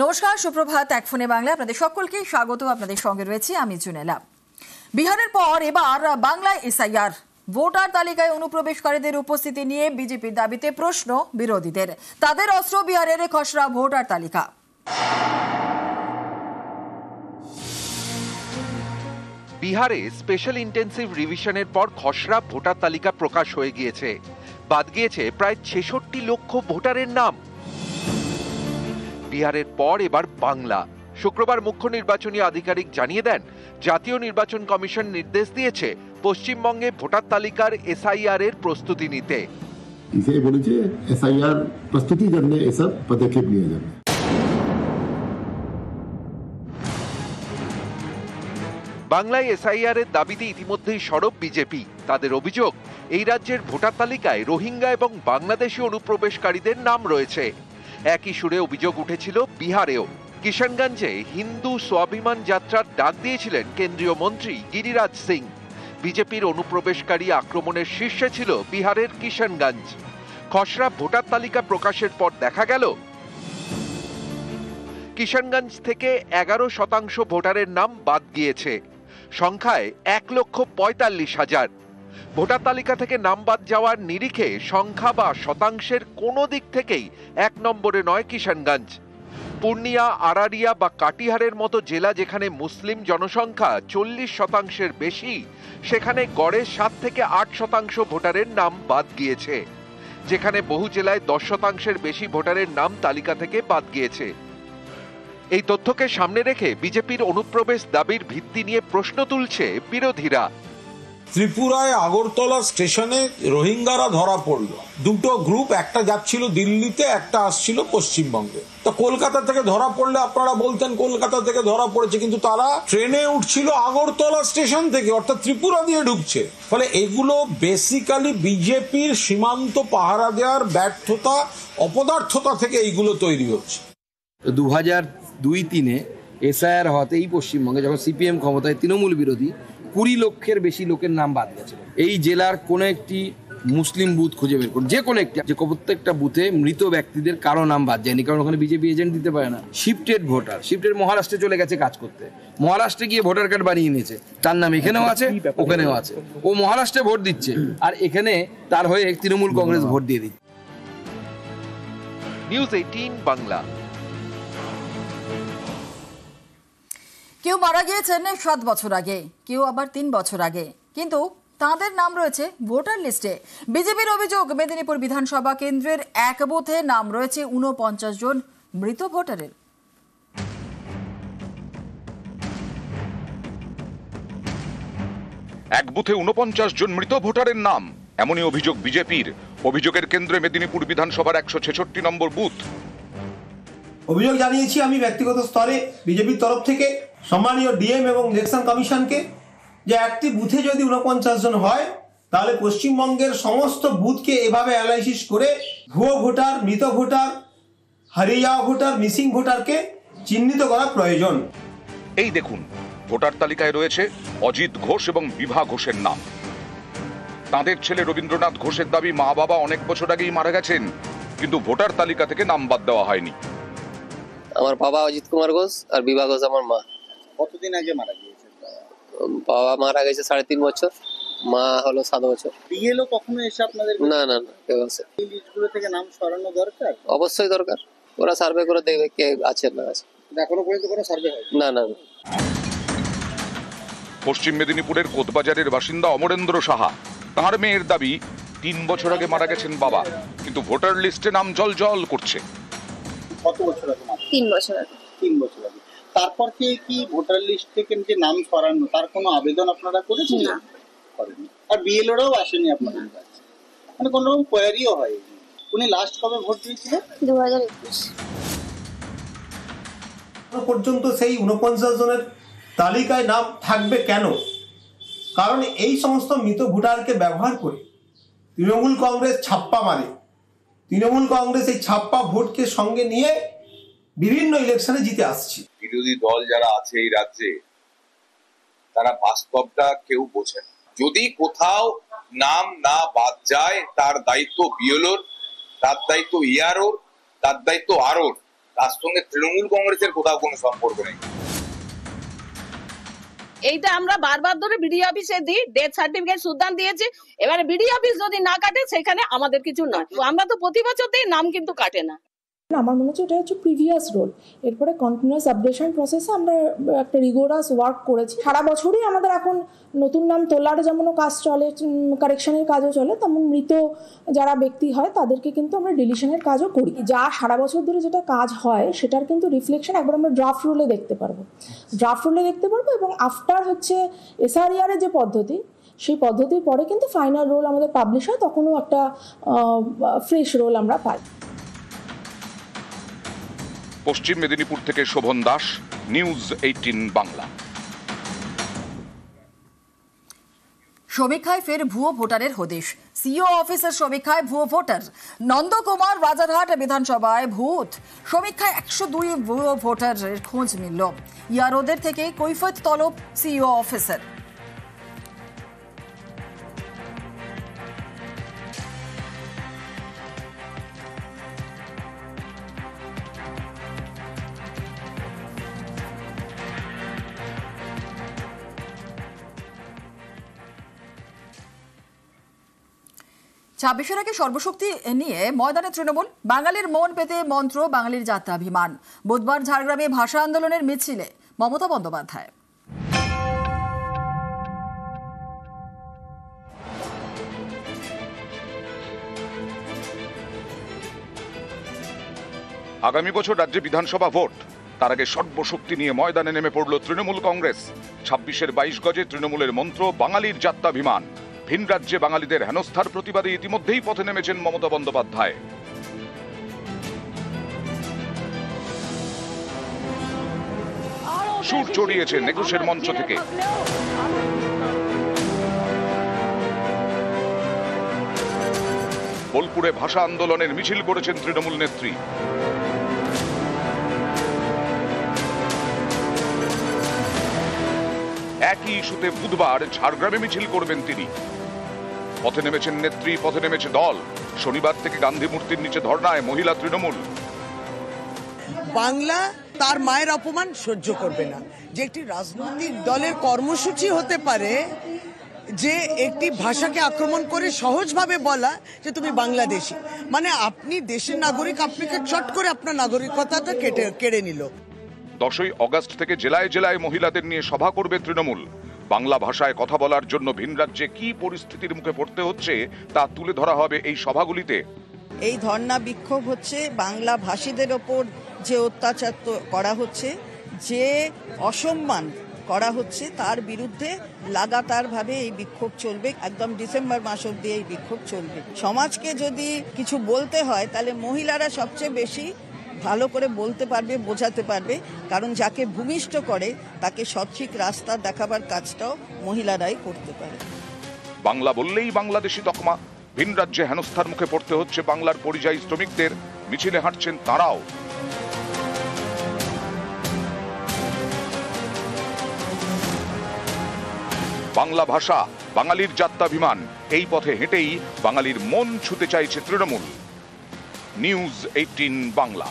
নমস্কার, সুপ্রভাত। এক ফোনে বাংলা আপনাদের সকলকে স্বাগত। আপনাদের সঙ্গে রয়েছে আমি জুনেলা। বিহারের পর এবার বাংলায় এসআইআর। ভোটার তালিকায় অনুপ্রবেশকারীদের উপস্থিতি নিয়ে বিজেপির দাবিতে প্রশ্ন বিরোধীদের। তাদের অস্ত্র বিহারের খসড়া ভোটার তালিকা। বিহারে স্পেশাল ইন্টেন্সিভ রিভিশনের পর খসড়া ভোটার তালিকা প্রকাশ হয়ে গিয়েছে। বাদ গিয়েছে প্রায় 66 লক্ষ ভোটারের নাম। বিহারের পর এবার বাংলা। শুক্রবার মুখ্য নির্বাচনী আধিকারিক জানিয়ে দেন, জাতীয় নির্বাচন কমিশন নির্দেশ দিয়েছে পশ্চিমবঙ্গে ভোটার তালিকার এসআইআর এর প্রস্তুতি নিতে। বলেছে এসআইআর প্রস্তুতি জন্য এসব পদক্ষেপ নিয়ে যাবে। বাংলায় এসআইআর এর দাবিতে ইতিমধ্যেই সরব বিজেপি। তাদের অভিযোগ, এই রাজ্যের ভোটার তালিকায় রোহিঙ্গা এবং বাংলাদেশি অনুপ্রবেশকারীদের নাম রয়েছে। একই সুরে অভিযোগ উঠেছিল বিহারেও। কিষানগঞ্জে হিন্দু স্বাভিমান যাত্রার ডাক দিয়েছিলেন কেন্দ্রীয় মন্ত্রী গিরিরাজ সিং। বিজেপির অনুপ্রবেশকারী আক্রমণের শীর্ষে ছিল বিহারের কিষানগঞ্জ। খসড়া ভোটার তালিকা প্রকাশের পর দেখা গেল, কিষানগঞ্জ থেকে 11% ভোটারের নাম বাদ গিয়েছে। সংখ্যায় 1,45,000। ভোটার তালিকা থেকে নাম বাদ যাওয়ার নিরিখে সংখ্যা বা শতাংশের কোনো দিক থেকেই 1 নম্বরে নয় কিষানগঞ্জ। পূর্ণিয়া, আরারিয়া বা কাটিহারের মতো জেলা যেখানে মুসলিম জনসংখ্যা 40% বেশি, সেখানে গড়ে 7 থেকে 8% ভোটারের নাম বাদ গিয়েছে। যেখানে বহু জেলায় 10% বেশি ভোটারের নাম তালিকা থেকে বাদ গিয়েছে। এই তথ্যকে সামনে রেখে বিজেপির অনুপ্রবেশ দাবির ভিত্তি নিয়ে প্রশ্ন তুলছে বিরোধীরা। ত্রিপুরায় আগরতলা স্টেশনে রোহিঙ্গারা ধরা পড়লো। দুটো গ্রুপ, একটা যাচ্ছিল দিল্লিতে, একটা আসছিল পশ্চিমবঙ্গে। তো কলকাতা থেকে ধরা পড়লে আপনারা বলতেন কলকাতা থেকে ধরা পড়েছে, কিন্তু তারা ট্রেনে উঠছিল আগরতলা স্টেশন থেকে, অর্থাৎ ত্রিপুরা দিয়ে ঢুকছে। ফলে এগুলো বেসিক্যালি বিজেপির সীমান্ত পাহারা দেওয়ার ব্যর্থতা, অপদার্থতা থেকে এইগুলো তৈরি হচ্ছে। 2002-03 এসআইআর হতেই পশ্চিমবঙ্গে যখন সিপিএম ক্ষমতায়, তৃণমূল বিরোধী 20 লক্ষের বেশি লোকের নাম বাদ গেছে। এই জেলার কোনো একটি মুসলিম বুথ খুঁজে বের করুন, যে কোনো একটি, যে প্রত্যেকটা বুথে মৃত ব্যক্তিদের কারো নাম বাদ যায়নি, কারণ ওখানে বিজেপি এজেন্ট দিতে পারে না। শিফটেড ভোটার, শিফটেড মহারাষ্ট্রে চলে গেছে কাজ করতে, মহারাষ্ট্রে গিয়ে ভোটার কার্ড বানিয়ে নিয়েছে, তার নাম এখানেও আছে ওখানেও আছে। ও মহারাষ্ট্রে ভোট দিচ্ছে আর এখানে তার হয়ে তৃণমূল কংগ্রেস ভোট দিয়ে দিচ্ছে। নিউজ 18 বাংলা। কেউ মারা গিয়েছেন 7 বছর আগে, কেউ আবার 3 বছর আগে, কিন্তু তাদের নাম রয়েছে ভোটার লিস্টে। বিজেপির অভিযোগ, মেদিনীপুর বিধানসভা কেন্দ্রের এক বুথে নাম রয়েছে 49 জন মৃত ভোটারের। এক বুথে 49 জন মৃত ভোটারের নাম, এমনই অভিযোগ বিজেপির। অভিযোগের কেন্দ্রে মেদিনীপুর বিধানসভার 166 নম্বর বুথ। অভিযোগ জানিয়েছি আমি ব্যক্তিগত স্তরে বিজেপির তরফ থেকে সম্মানীয় ডিএম এবং ইলেকশন কমিশনকে, যে একটি বুথে যদি 49 জন হয় তাহলে পশ্চিমবঙ্গের সমস্ত বুথকে এভাবে অ্যানালাইসিস করে ভুয়ো ভোটার, মৃত ভোটার, হারিয়ে যাওয়া ভোটার, মিসিং ভোটারকে চিহ্নিত করা প্রয়োজন। এই দেখুন, ভোটার তালিকায় রয়েছে অজিত ঘোষ এবং বিভা ঘোষের নাম। তাদের ছেলে রবীন্দ্রনাথ ঘোষের দাবি, মা বাবা অনেক বছর আগেই মারা গেছেন, কিন্তু ভোটার তালিকা থেকে নাম বাদ দেওয়া হয়নি। আমার বাবা অজিত কুমার ঘোষ আর বিভা ঘোষ আমার মা। কতদিন আগে মারা গিয়েছে? বাবা মারা গেছে 3.5 বছর, মা হলো 7 বছর। বিএলও কখনো এসে আপনাদের? না না না, কেউ আছে। এই লিস্টগুলো থেকে নাম সরানো দরকার? অবশ্যই দরকার। ওরা সার্ভে করে দেখবে কে আছে না আছে। এখনো পর্যন্ত কোনো সার্ভে হয় না? না। পশ্চিম মেদিনীপুরের কোতবাজারের বাসিন্দা অমরেন্দ্র সাহা। তাঁর মেয়ের দাবি, 3 বছর আগে মারা গেছেন বাবা, কিন্তু ভোটার লিস্টে নাম জল করছে। কত বছর আগে? 3 বছর আগে। 3 বছর আগে। তারপর থেকে কি ভোটার লিস্ট থেকে যে নাম সরানো, তার কোনো আবেদন আপনারা করেছেন? না, করেননি। আর বিএলওরাও আসেনি আপনাদের কাছে? মানে কোনো রকম কোয়ারিও হয়? উনি লাস্ট কবে ভোট দিয়েছিলেন? 2021। পর্যন্ত সেই 49 জনের তালিকায় নাম থাকবে কেন? কারণ এই সমস্ত মৃত ভোটারকে ব্যবহার করে তৃণমূল কংগ্রেস ছাপ্পা মারে। তৃণমূল কংগ্রেস এই ছাপ্পা ভোটকে সঙ্গে নিয়ে বিভিন্ন ইলেকশনে জিতে আসছে। বিরোধী দল যারা আছে এই রাজ্যে, তারা বাস্তবটা কেউ বোঝে না। যদি কোথাও নাম না বাদ যায়, তার দায়িত্ব বিএলওর, তার দায়িত্ব ইআরওর, তার দায়িত্ব আরওর। তার সঙ্গে তৃণমূল কংগ্রেসের কোথাও কোনো সম্পর্ক নেই। এইটা আমরা বারবার ধরে বিডিও অফিসে দিই, ডেথ সার্টিফিকেট সুদ্ধান দিয়েছি। এবারে বিডিও অফিস যদি না কাটে সেখানে আমাদের কিছু নয়। আমরা তো প্রতি বছর দিই, নাম কিন্তু কাটে না। আমার মনে হচ্ছে এটা হচ্ছে প্রিভিয়াস রোল। এরপরে কন্টিনিউয়াস আপডেশন প্রসেসে আমরা একটা রিগোরাস ওয়ার্ক করেছি। সারা বছরই আমাদের এখন নতুন নাম তোলার যেমনও কাজ চলে, কারেকশনের কাজও চলে, তেমন মৃত যারা ব্যক্তি হয় তাদেরকে কিন্তু আমরা ডিলিশনের কাজও করি। যা সারা বছর ধরে যেটা কাজ হয় সেটার কিন্তু রিফ্লেকশন একবার আমরা ড্রাফট রোলে দেখতে পারবো এবং আফটার হচ্ছে এসআরইআর এর যে পদ্ধতি, সেই পদ্ধতির পরে কিন্তু ফাইনাল রোল আমাদের পাবলিশ হয়, তখনও একটা ফ্রেশ রোল আমরা পাই। পশ্চিম মেদিনীপুর থেকে শোভন দাস, নিউজ 18 বাংলা। সমীক্ষায় ফের ভুয়ো ভোটারের হদিশ। সিইও অফিসের সমীক্ষায় ভুয়ো ভোটার। নন্দকুমার রাজারহাট বিধানসভায় ভূত সমীক্ষায় 102 ভুয়ো ভোটারের খোঁজ মিলল। ইয়ারোদের থেকে কৈফিয়ত তলব সিইও অফিসের। ছাব্বিশের আগে সর্বশক্তি নিয়ে ময়দানে তৃণমূল। বাঙালির মন পেতে মন্ত্র, বাঙালির যাত্রাভিমান। বুধবার ঝাড়গ্রামে ভাষা আন্দোলনের মিছিলে মমতা বন্দ্যোপাধ্যায়। আগামী বছর রাজ্যে বিধানসভা ভোট, তার আগে সর্বশক্তি নিয়ে ময়দানে নেমে পড়ল তৃণমূল কংগ্রেস। 26-এর 22 গজে তৃণমূলের মন্ত্র, বাঙালির যাত্রাভিমান। ভিন রাজ্যে বাঙালিদের হেনস্থার প্রতিবাদে ইতিমধ্যেই পথে নেমেছেন মমতা বন্দ্যোপাধ্যায়। সুর চড়িয়েছে নেকুশের মঞ্চ থেকে। বোলপুরে ভাষা আন্দোলনের মিছিল করেছেন তৃণমূল নেত্রী। একই ইস্যুতে বুধবার ঝাড়গ্রামে মিছিল করবেন তিনি। পথে নেমেছেন নেত্রী, পথে নেমেছে দল। শনিবার থেকে গান্ধী মূর্তির নিচে ধর্নায় মহিলা তৃণমূল। বাংলা তার মায়ের অপমান সহ্য করবে না। যে একটি রাজনৈতিক দলের কর্মসূচি হতে পারে যে একটি ভাষাকে আক্রমণ করে সহজভাবে বলা যে তুমি বাংলাদেশী, মানে আপনি দেশের নাগরিক, আপনাকে চট করে আপনার নাগরিকতাটা কেড়ে নিল। 10ই আগস্ট থেকে জেলায় জেলায় মহিলাদের নিয়ে সভা করবে তৃণমূল। বাংলা ভাষায় কথা বলার জন্য ভিন রাজ্যে কি পরিস্থিতির মুখে পড়তে হচ্ছে তা তুলে ধরা হবে এই সভাগুলিতে। এই ধর্ণা বিক্ষোভ হচ্ছে বাংলা ভাষীদের ওপর যে অত্যাচার করা হচ্ছে, যে অসম্মান করা হচ্ছে, তার বিরুদ্ধে লাগাতারভাবে এই বিক্ষোভ চলবে। একদম ডিসেম্বর মাস অবধি এই বিক্ষোভ চলবে। সমাজকে যদি কিছু বলতে হয় তাহলে মহিলারা সবচেয়ে বেশি ভালো করে বলতে পারবে, বোঝাতে পারবে, কারণ যাকে ভূমিষ্ঠ করে তাকে সঠিক রাস্তা দেখাবার কাজটাও মহিলারাই করতে পারে। বাংলা বললেই বাংলাদেশি তকমা। ভিন রাজ্যে হেনস্থার মুখে পড়তে হচ্ছে বাংলার পরিযায়ী শ্রমিকদের। মিছিলে হাঁটছেন তারাও। বাংলা ভাষা, বাঙালির যাত্রাভিমান, এই পথে হেঁটেই বাঙালির মন ছুতে চাইছে তৃণমূল। নিউজ 18 বাংলা।